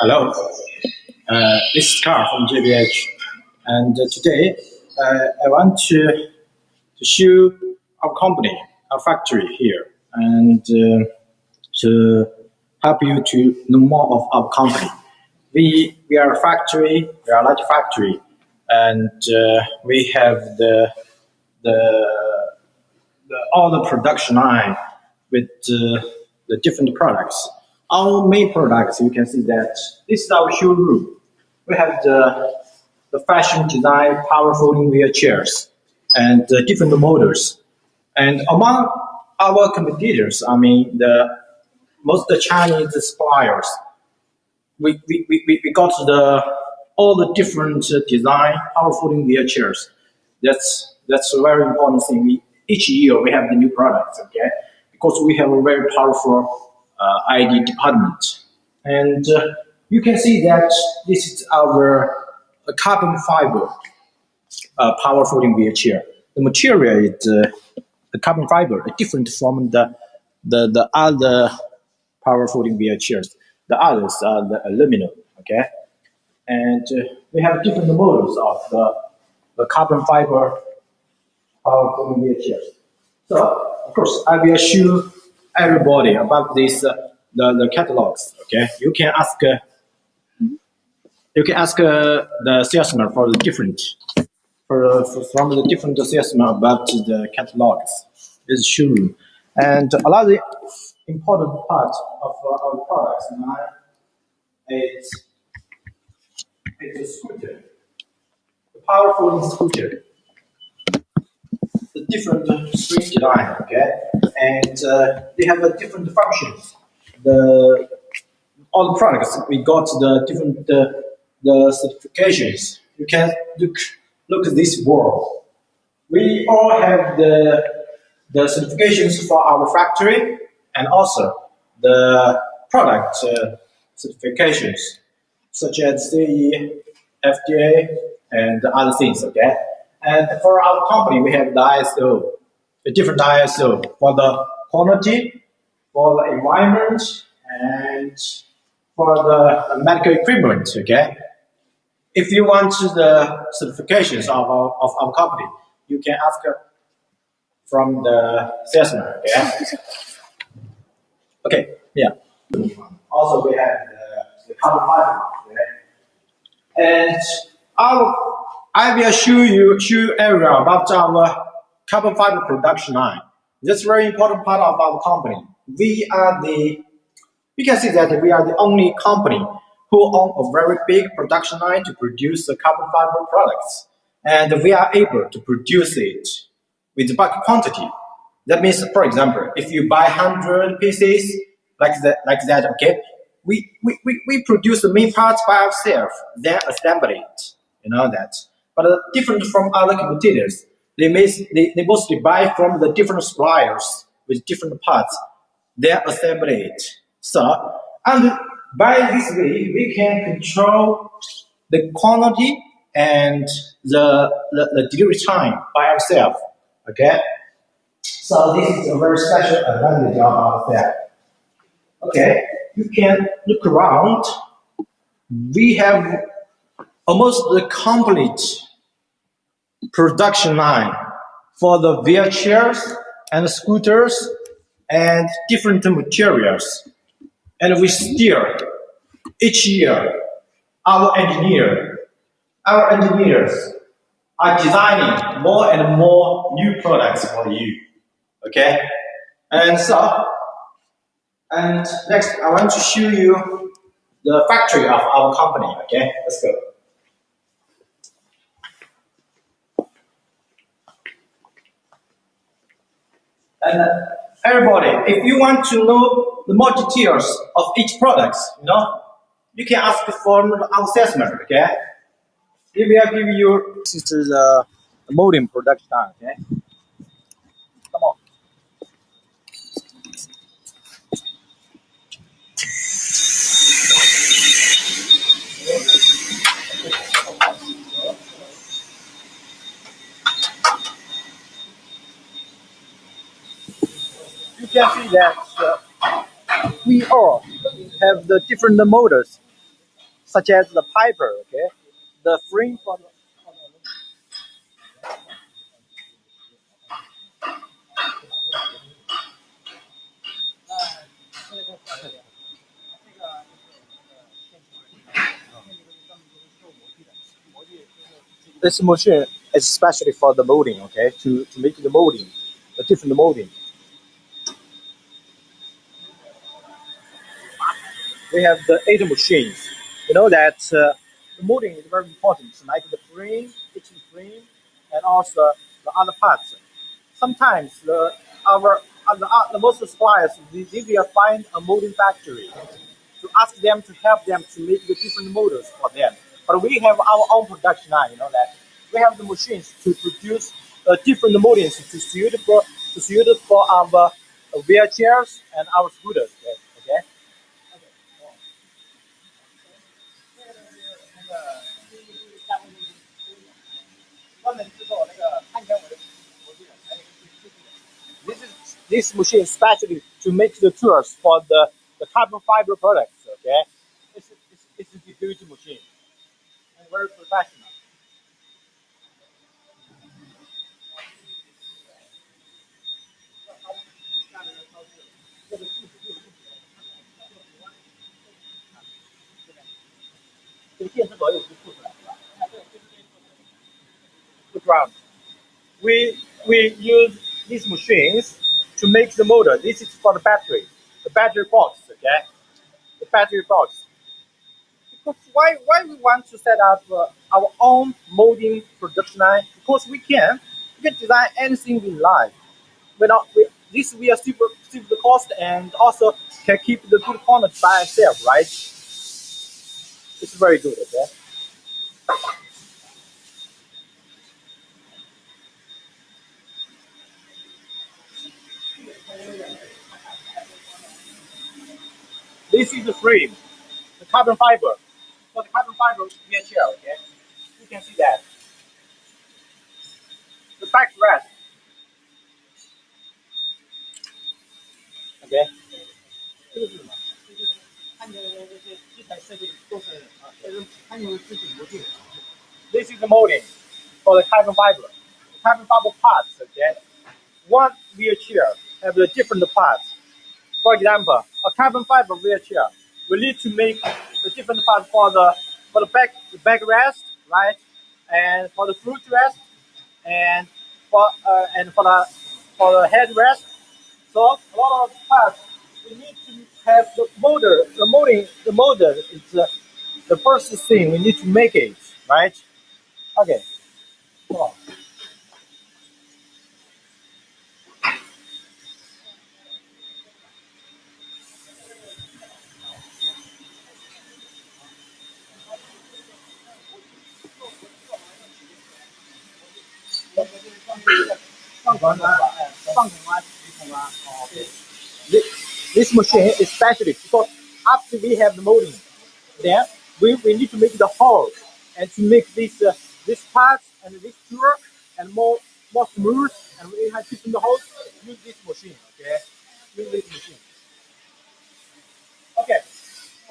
Hello, this is Carl from JBH, and today I want to show our company, our factory here, and to help you to know more of our company. We are a factory, we are a large factory, and we have the all the production line with the different products. Our main products, you can see that this is our showroom. We have the fashion design power folding wheelchairs and different models. And among our competitors, I mean, most of the Chinese suppliers, we got all the different design power folding wheelchairs. That's a very important thing. Each year we have the new products, okay? Because we have a very powerful ID department, and you can see that this is our carbon fiber power folding wheelchair. The material is the carbon fiber, different from the other power folding wheelchairs. The others are the aluminum, okay? And we have different models of the carbon fiber power folding wheelchairs. So, of course, I will show everybody about this the catalogs. Okay, you can ask the salesman for the different from the different salesman about the catalogs. This showroom, and a lot of important part of our products now is a scooter, the power folding scooter. The different screen design, okay, and they have different functions. All the products we got the different the certifications. You can look at this wall. We all have the certifications for our factory and also the product certifications such as CE, FDA, and other things. Okay. And for our company, we have the ISO, a different ISO for the quality, for the environment, and for the medical equipment. Okay, if you want the certifications of our company, you can ask from the salesman. Okay, okay, yeah. Also, we have the carbon fiber. Okay? And I will show everyone about our carbon fiber production line. That's a very important part of our company. We can see that we are the only company who own a very big production line to produce the carbon fiber products. And we are able to produce it with bulk quantity. That means, for example, if you buy 100 pieces like that, okay, we produce the main parts by ourselves, then assemble it. You know that. But different from other competitors, they mostly buy from the different suppliers with different parts, then assemble it. So, and by this way, we can control the quantity and the delivery time by ourselves. Okay? So this is a very special advantage of ourselves. Okay, you can look around. We have almost the complete production line for the wheelchairs and scooters and different materials. And we still, each year, our engineers are designing more and more new products for you. Okay? And so, and next, I want to show you the factory of our company. Okay? Let's go. And everybody, if you want to know the more details of each product, you can ask from our salesman, okay? He will give you, this is the molding production time, okay? Come on. You can see that we all have the different motors such as the piper, okay, the frame for the. This machine is especially for the molding, okay, to make the molding, the different molding. We have the 8 machines. You know that the molding is very important, like the frame, kitchen frame, and also the other parts. Sometimes the most suppliers they will find a molding factory to ask them to help them to make the different models for them. But we have our own production line. You know that we have the machines to produce different moldings to suit for our wheelchairs and our scooters. Okay. Okay? 这个，专门制作那个碳纤维的模具的，还有一个This machine especially to make the tools for the carbon fiber products. Okay, it's a huge machine and very professional. Ground. We use these machines to make the motor. This is for the battery box. Okay, the battery box. Because why we want to set up our own molding production line? Because we can design anything we like. This we are super the cost and also can keep the good quality by itself, right? It's very good. Okay. This is the frame, the carbon fiber. For the carbon fiber VHL, okay, you can see that the backrest. Okay. 这个是什么？这个是看见这些机台设备都是这是看见自己模具。This is the molding for the carbon fiber. The carbon fiber parts, okay. One wheelchair have the different parts. For example, a carbon fiber wheelchair, we need to make the different parts for the backrest, right, and for the footrest, and for the headrest. So a lot of parts we need to have the motor. The motor is the first thing we need to make it, right? Okay. Come on. 放孔啊，放孔啊，水桶啊，哦，对。This machine is specially because after we have the molding, then we need to make the hole and to make this parts and this tour and more smooth and we have to keep in the holes. Use this machine, okay? Use this machine. Okay,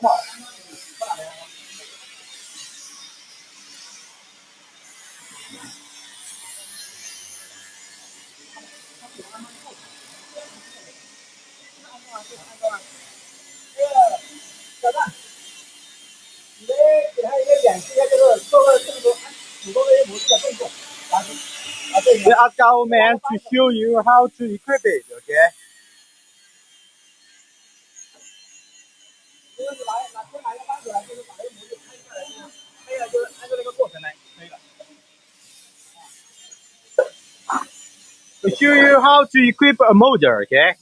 come on. 这个小蛋，你给他一个演示一下这个做了这么多，手工这些模具的动作，然后这个。We ask our man to show you how to equip it, okay? 就是拿先拿一个扳手来，就是把这个模具开出来，就是可以了，就是按照那个过程来，可以了。To show you how to equip a molder, okay?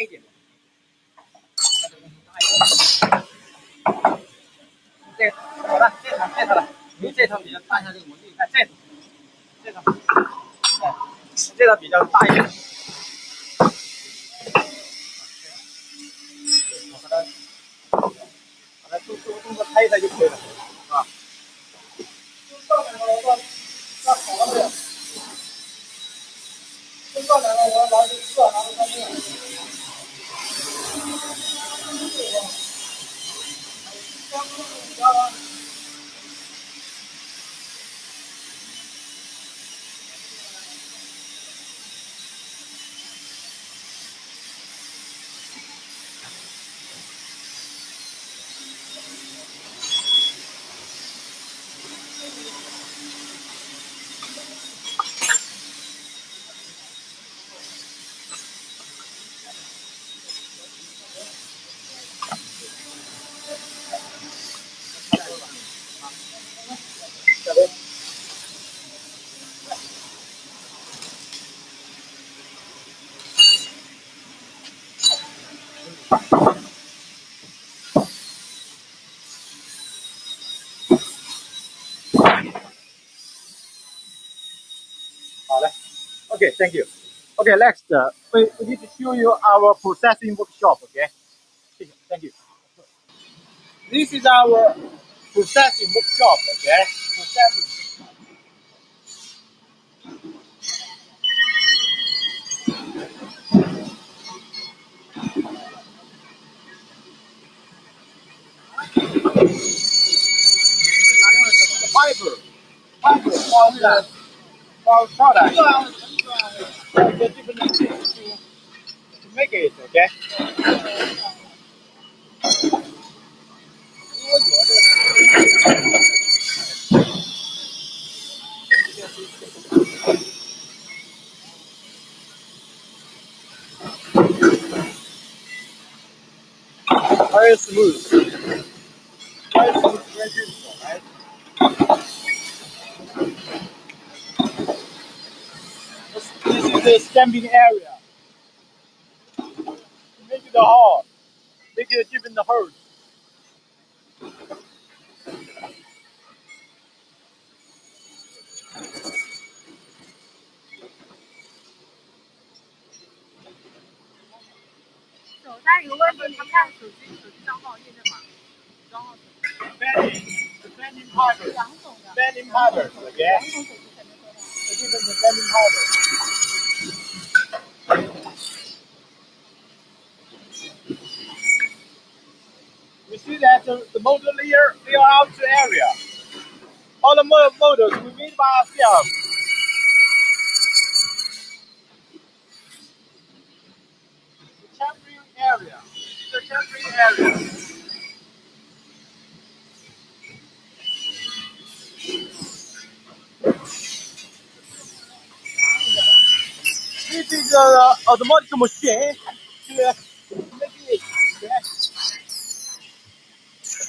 一点，大一点。这个好了，这套了，因为这套比较大一下这个模具，你看这套，哎，这套比较大一点。我把它动作拍一拍就可以了，啊。上来了，那好了没有？上来了，我要拿这个拿到上面。好嘞 ，OK, thank you. Okay, next, we need to show you our processing workshop. Okay, thank you. This is our processing workshop. Okay, processing. Fiber for the product. The different things to make it. Okay. Very smooth. Very smooth, very beautiful, right? This is the stamping area. Make it hard. Make it different holes. 手上有个问题，他看手机账号验证码，账号。Bending powder. 两种的。Bending powder. Okay. 两种手机才能收到。The different bending powder. We see that the motor layer fill out the area. All the motors we made by ourselves. The chamfering area. The chamfering area. This is an automatic machine to make it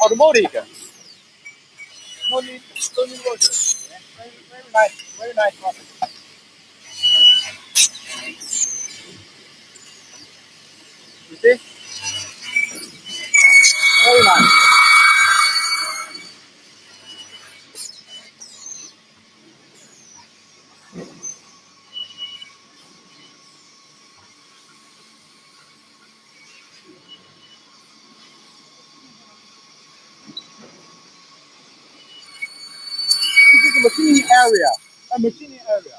automatic. No need water. Very nice, very nice process. You see? Very nice. This is the machining area. A machining area.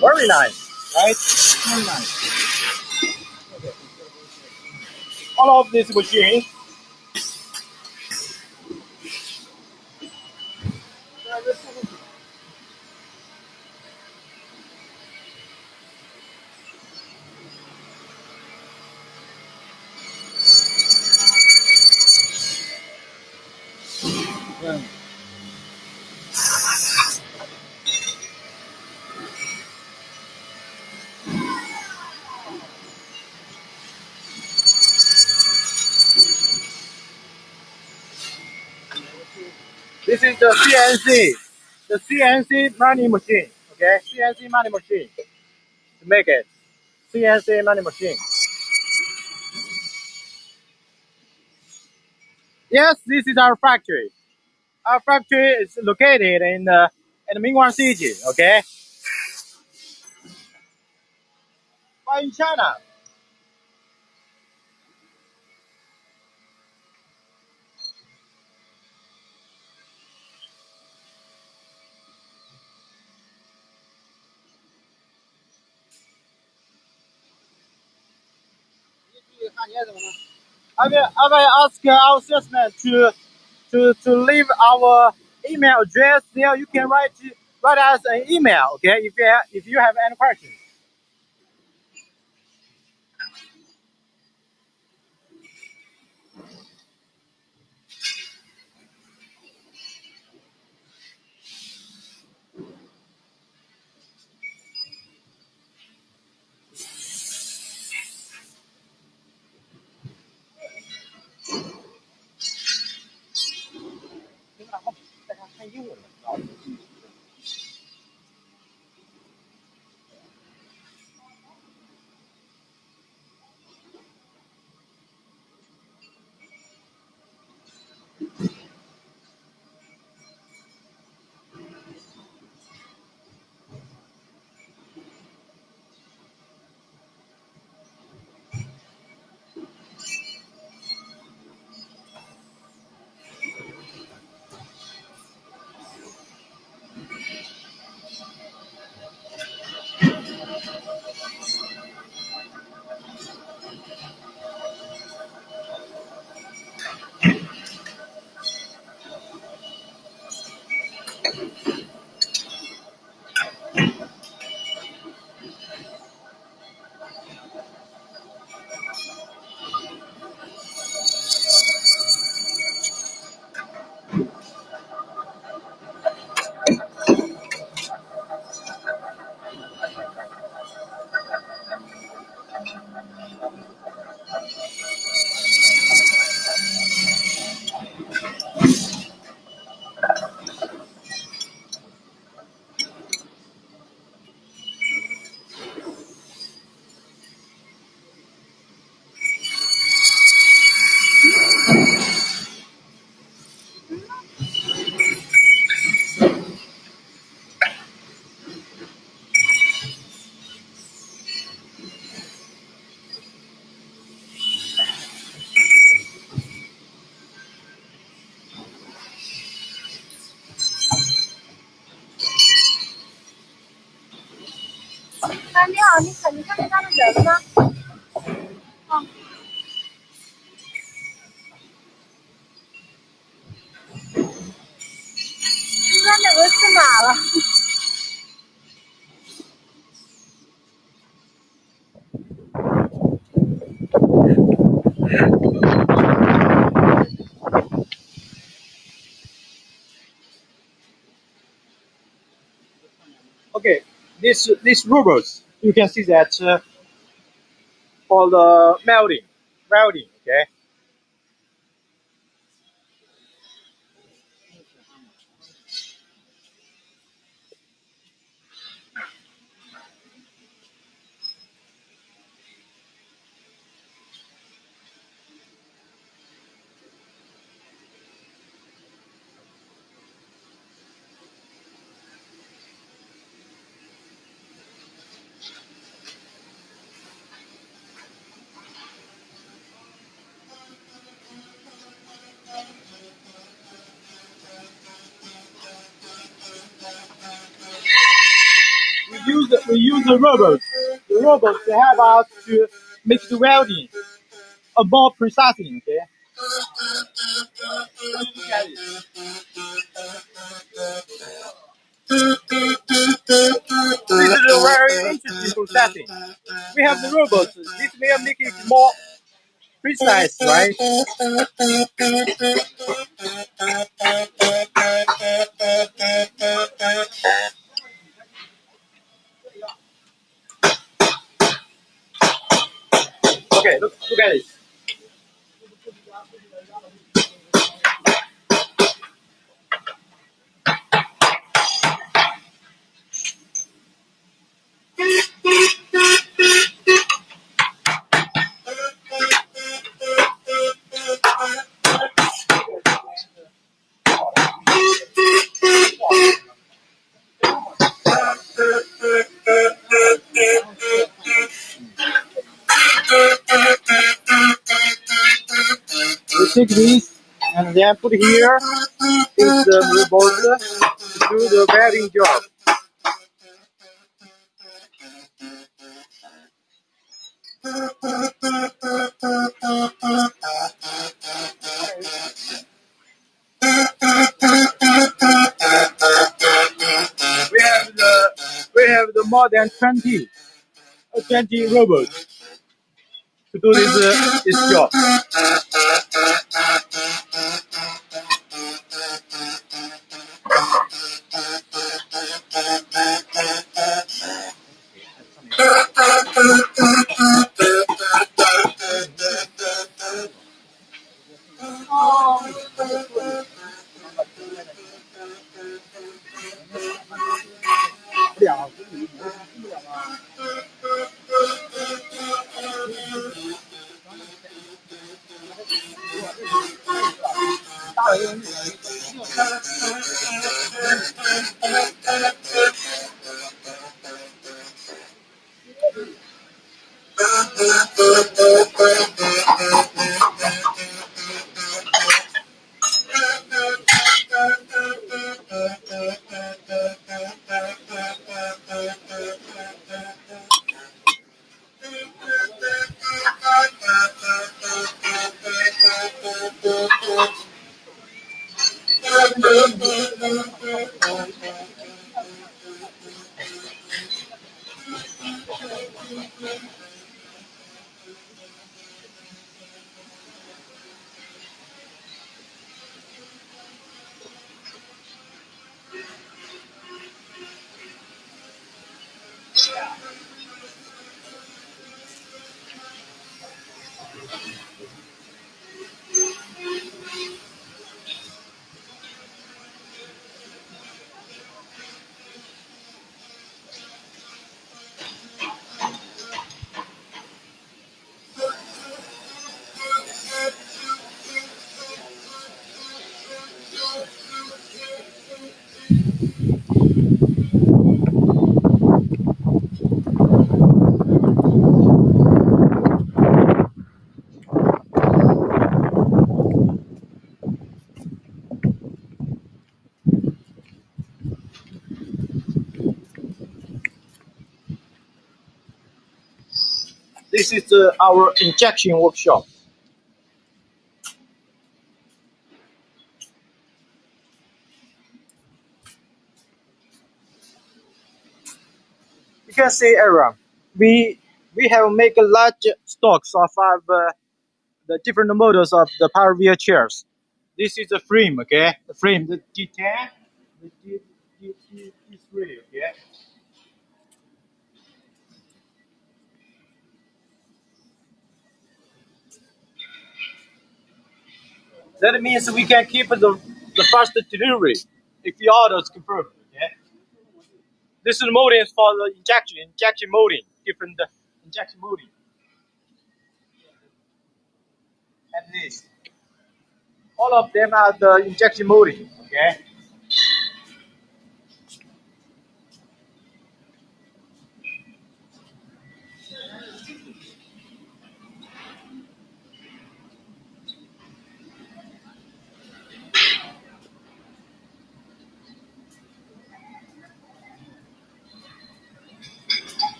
Very nice, right? Very nice. All of this machine. This is the CNC money machine. Okay, CNC money machine to make it. CNC money machine. Yes, this is our factory. Our factory is located in the Mingyuan City. Okay, but in China. I will ask our salesman to leave our email address there. You can write us an email, okay? If you have any questions.你看见他的人了吗？哦，应该两个去哪了？Okay, this robots you can see that for the welding. Okay. We use the robots. The robots to help us to make the welding more precisely. Okay. Look at it. This is a very interesting processing. We have the robots. This will make it more precise, right? Okay, look at it. take this and then put here. Is the revolver to do the welding job. We have the more than 20 robots to do this job. This is our injection workshop. You can see around. We have make a large stocks of the different models of the power wheelchairs. This is the frame, okay? The frame, the G10, the G3, okay? That means we can keep the fast delivery if the order is confirmed, okay? This is molding is for the injection molding, different injection molding. And this. All of them are the injection molding, okay?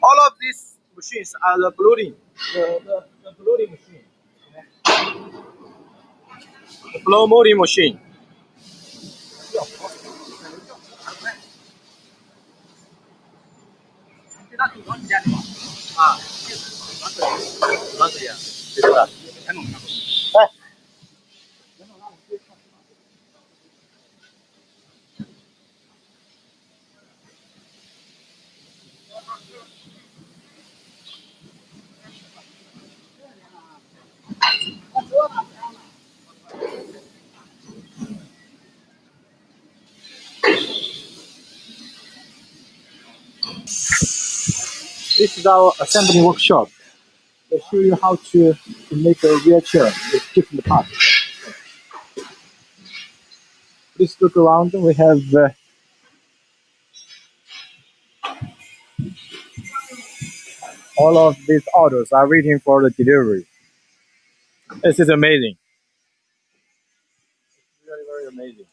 All of these machines are the bloating, the bloating machine, the blow molding machine. This is our assembly workshop. They show you how to make a wheelchair with different parts. Please look around. We have All of these orders are waiting for the delivery. This is amazing. Really, very amazing.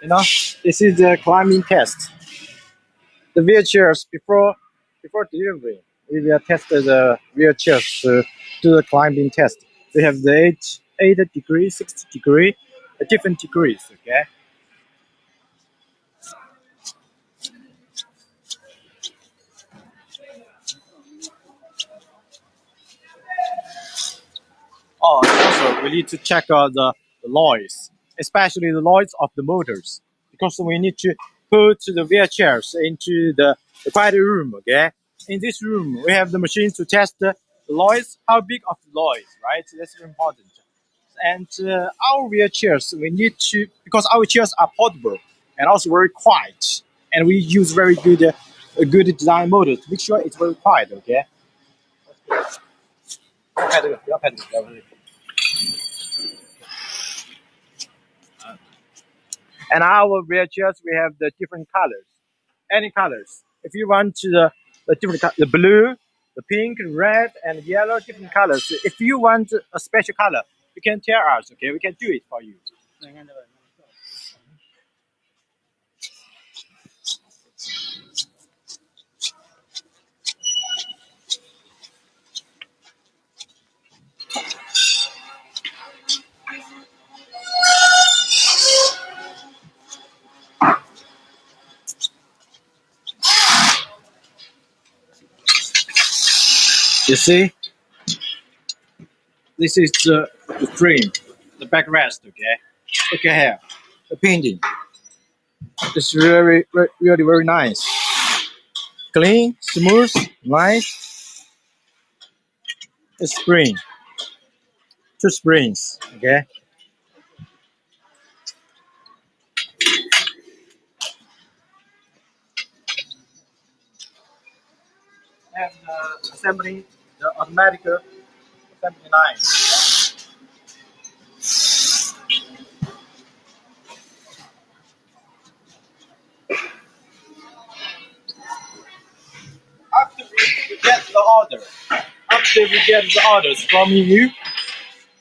You know, this is the climbing test. The wheelchairs before delivery, we will test the wheelchairs to do the climbing test. We have the 8 degree, 60 degree, different degrees. Okay. Oh, and also we need to check the noise, especially the noise of the motors, because we need to put the wheelchairs into the quiet room. Okay, in this room we have the machine to test the noise, how big of the noise, right? That's very important. And our wheelchairs, we need to, because our chairs are portable and also very quiet, and we use very good design motors to make sure it's very quiet. Okay. And our wheelchairs, we have the different colors, any colors. If you want the different the blue, the pink, red, and yellow, different colors. If you want a special color, you can tell us. Okay, we can do it for you. You see, this is the frame, the backrest. Okay, look at here, the painting. It's really very nice, clean, smooth, nice. A spring, two springs. Okay. And assembly the automatic assembly line. After we get the order, after we get the orders from you,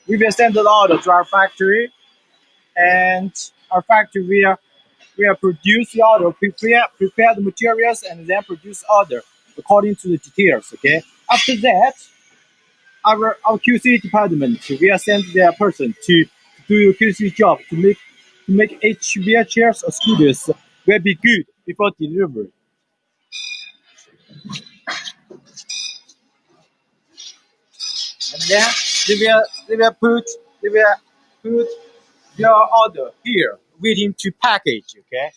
we will send the order to our factory, and our factory will produce the order, prepare the materials, and then produce order according to the details. Okay. After that, our QC department will send their person to do QC job to make each wheelchairs or scooters will be good before delivery. And then they will put your order here waiting to package. Okay.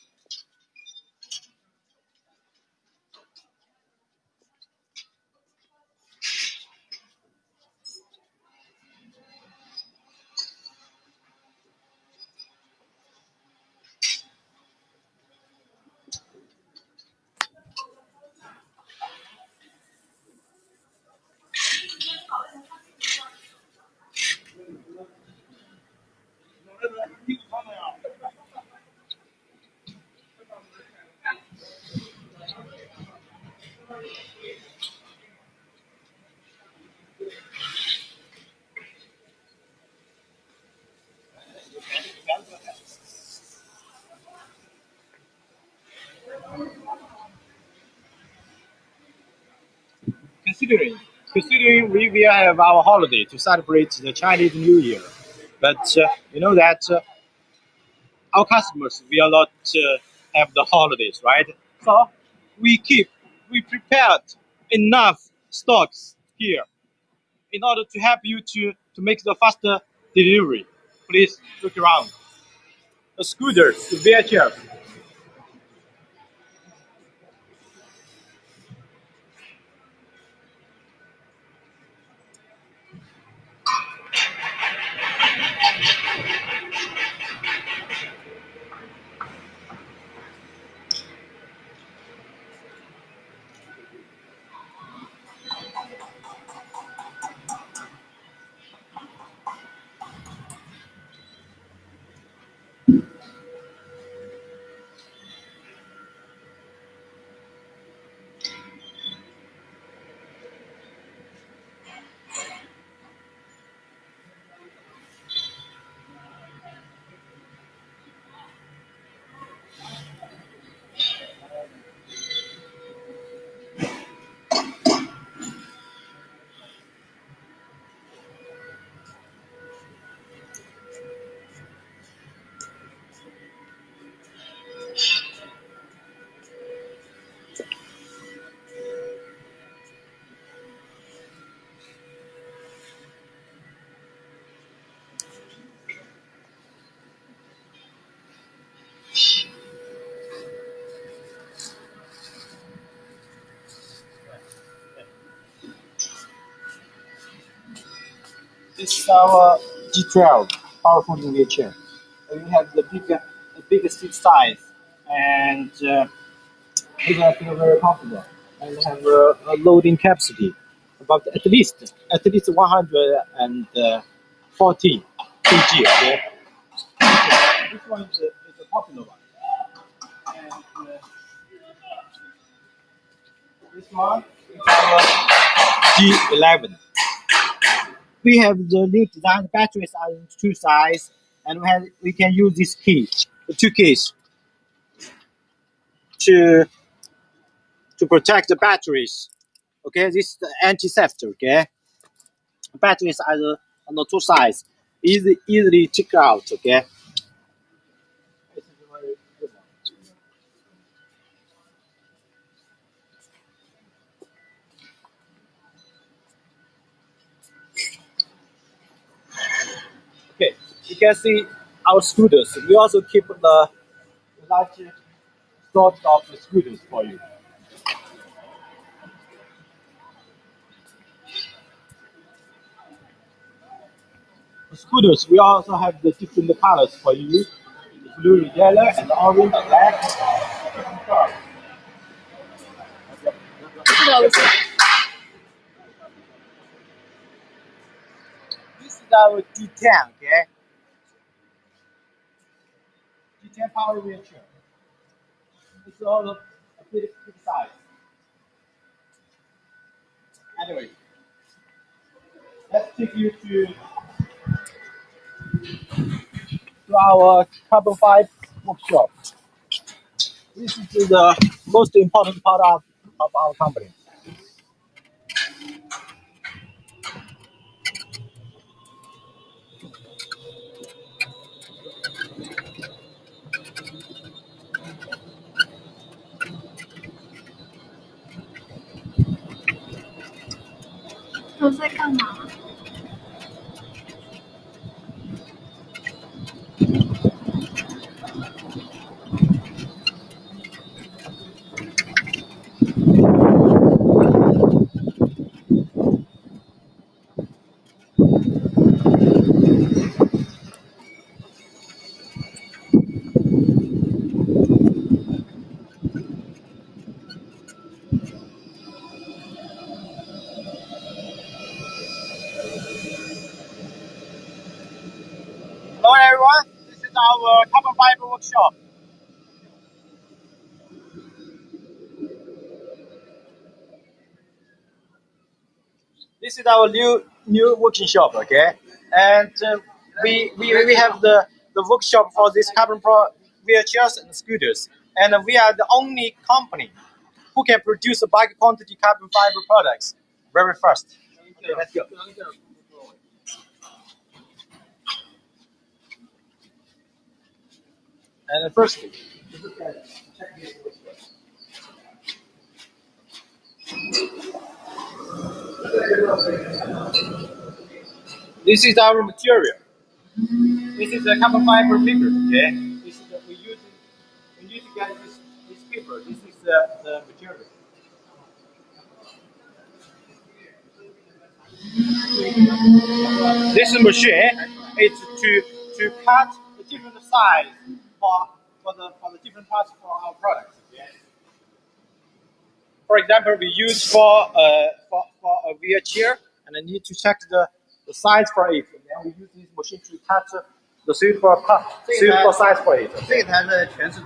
Considering considering we will have our holiday to celebrate the Chinese New Year, but you know that our customers will not have the holidays, right? So we prepared enough stocks here in order to help you to make the faster delivery. Please look around. The scooters, the wheelchairs. This is our G12 power folding wheelchair. We have the bigger seat size, and we have feel very comfortable, and have a loading capacity about at least 140 kg. Okay, this one is a popular one, and this one is our G11. We have the new design. The batteries are in two sizes, and we can use this key, the two keys, to protect the batteries. Okay, this is the anti-theft. Okay, batteries are on the two sides, easily take out. Okay. Okay, you can see our scooters. We also keep the large stock of the scooters for you. The scooters, we also have the different colors for you: the blue, yellow, and the orange, black. This is our D10, okay? D10 power wheelchair. It's all a pretty big size. Anyway, let's take you to our carbon fiber workshop. This is the most important part of our company. Hello everyone, this is our carbon fiber workshop. This is our new working shop, okay? And we have the workshop for this carbon pro wheelchairs and scooters, and we are the only company who can produce a bulk quantity carbon fiber products very fast. Okay, let's go. And firstly, this is our material. This is the carbon fiber paper, okay? This is we use to get this paper. This is the material. This machine is to cut the different size for the different parts for our products. Okay? For example, we use for a wheelchair, and I need to check the size for it. And then we use this machine to cut the suitable size for it. 这台是全自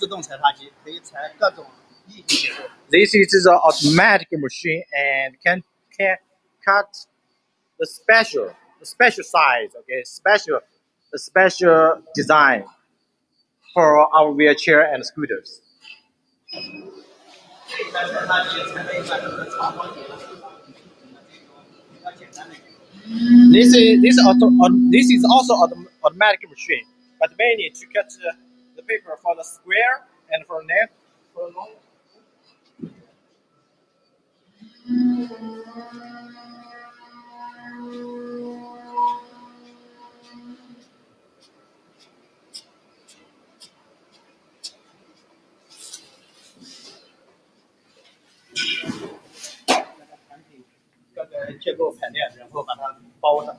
动裁插机，可以裁各种异体结构。This is the automatic machine and can cut the special size, okay, the special design for our wheelchair and scooters. 这一台裁插机裁了一般都是长方形的，比较简单的。This is also automatic machine, but mainly to cut the paper for the square and for long.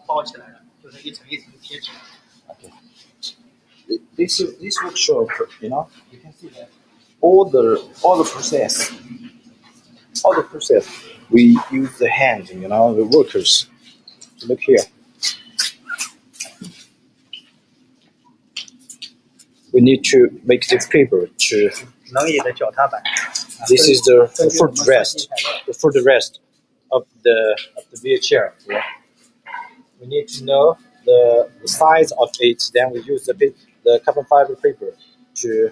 包起来的，就是一层一层贴起来。Okay. This workshop, you know, you can see that all the process we use the hands, you know, the workers. Look here. We need to make the paper to. 能椅的脚踏板。This is the footrest of the wheelchair. Yeah. We need to know the size of it. Then we use the carbon fiber paper to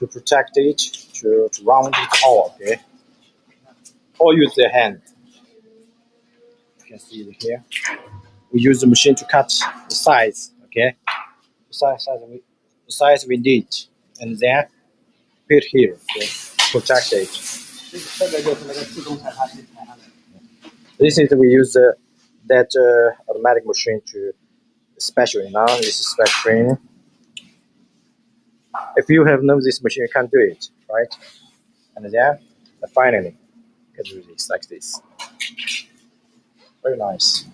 protect it, to round it all. Okay. Or use the hand. You can see it here. We use the machine to cut the size. Okay. The size we need, and then put here. Okay. Protect it. 这个就是那个自动裁裁下来的。This is we use that automatic machine to special. You know, this is special training. If you have known this machine, you can do it, right? And then finally, you can do this like this. Very nice.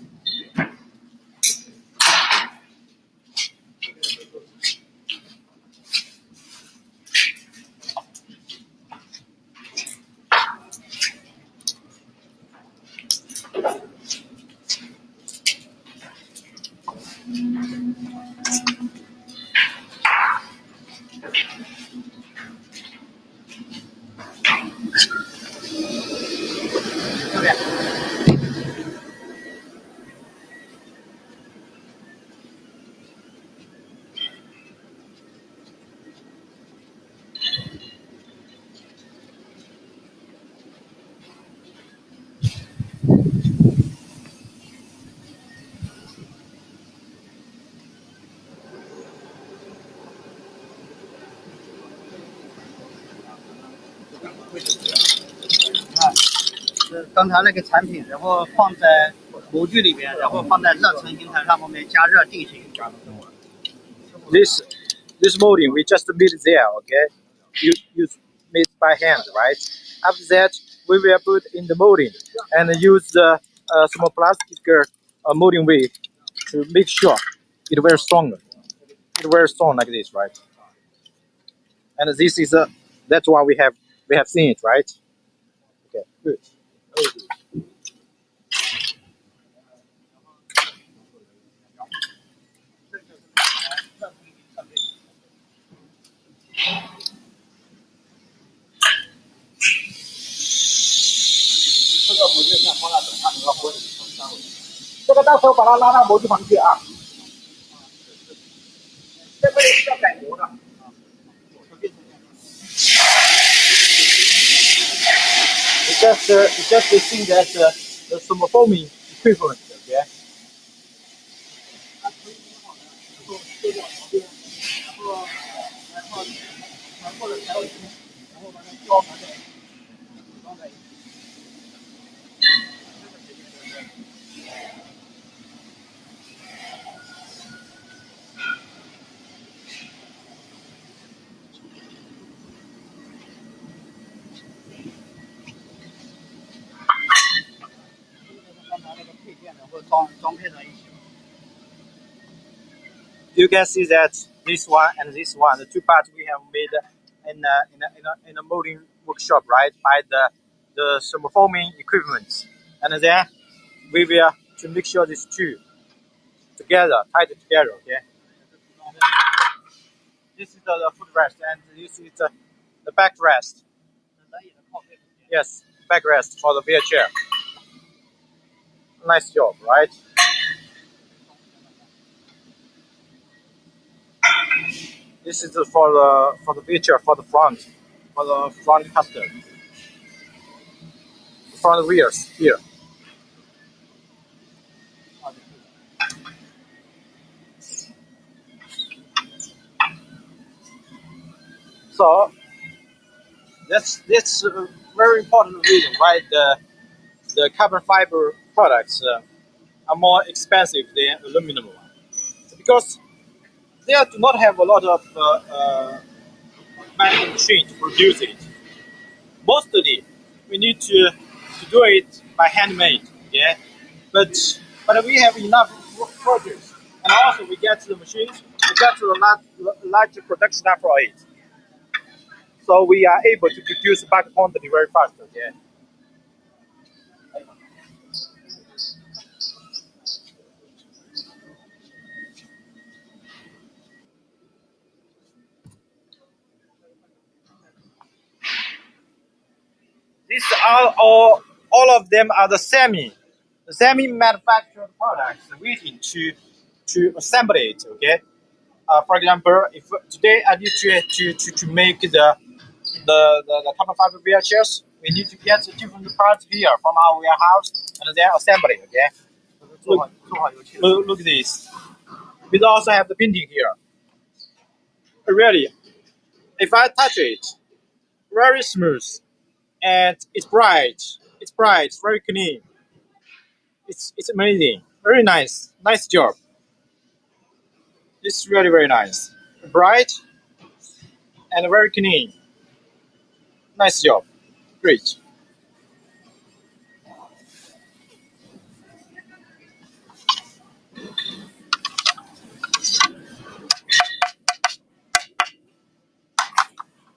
是刚才那个产品，然后放在模具里边，然后放在热成型台上面加热定型。This molding we just made there. Okay, you made by hand, right? After that, we will put in the molding and use the small plastic molding weight to make sure it very strong. It very strong like this, right? And this is that's why we have seen it, right? Okay, good. Very good. 这个模具先放在等下那个锅里冲三回。这个到时候把它拉到模具房去啊。这个是要改模的。It's just the thing that the thermoforming equivalent, okay? 然后的材料然后把它胶合在一起，装在一起。刚才那个配件然后装配在一起。You can see that this one and this one, the two parts we have made in a molding workshop, right? By the thermoforming equipment, and then we will to make sure these two together, tied together, okay? This is the footrest, and this is the backrest. Yes, backrest for the wheelchair. Nice job, right? This is for the wheelchair for the front cutter, front wheels here. So that's a very important reason why the carbon fiber products are more expensive than aluminum one, because they do not have a lot of manual machine to produce it. Mostly we need to do it by handmade, yeah. But But we have enough projects, and also we get the machines, we get the large production line for it. So we are able to produce bulk quantity very fast. Okay. These are all of them are the semi manufactured products waiting to assemble it. Okay. For example, if today I need to make the carbon fiber wheelchairs, we need to get the different parts here from our warehouse and then assemble it. Okay. Look at this. We also have the painting here. Really, if I touch it, very smooth and it's bright. It's bright, very clean. It's amazing. Very nice. Nice job. It's really very nice. Bright and very clean. Nice job. Great.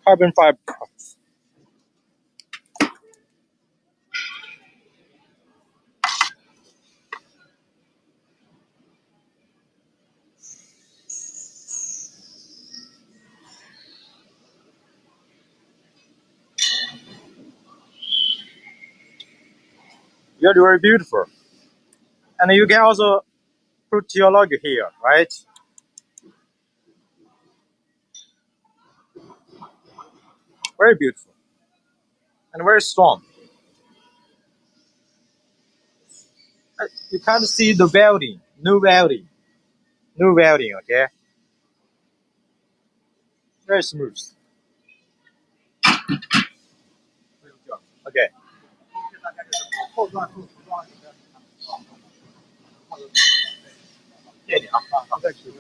Carbon fiber. Really very beautiful. And you can also put your logo here, right? Very beautiful and very strong. You can't see the welding. No welding. No welding, okay? Very smooth. Okay. 谢谢你啊，再吃。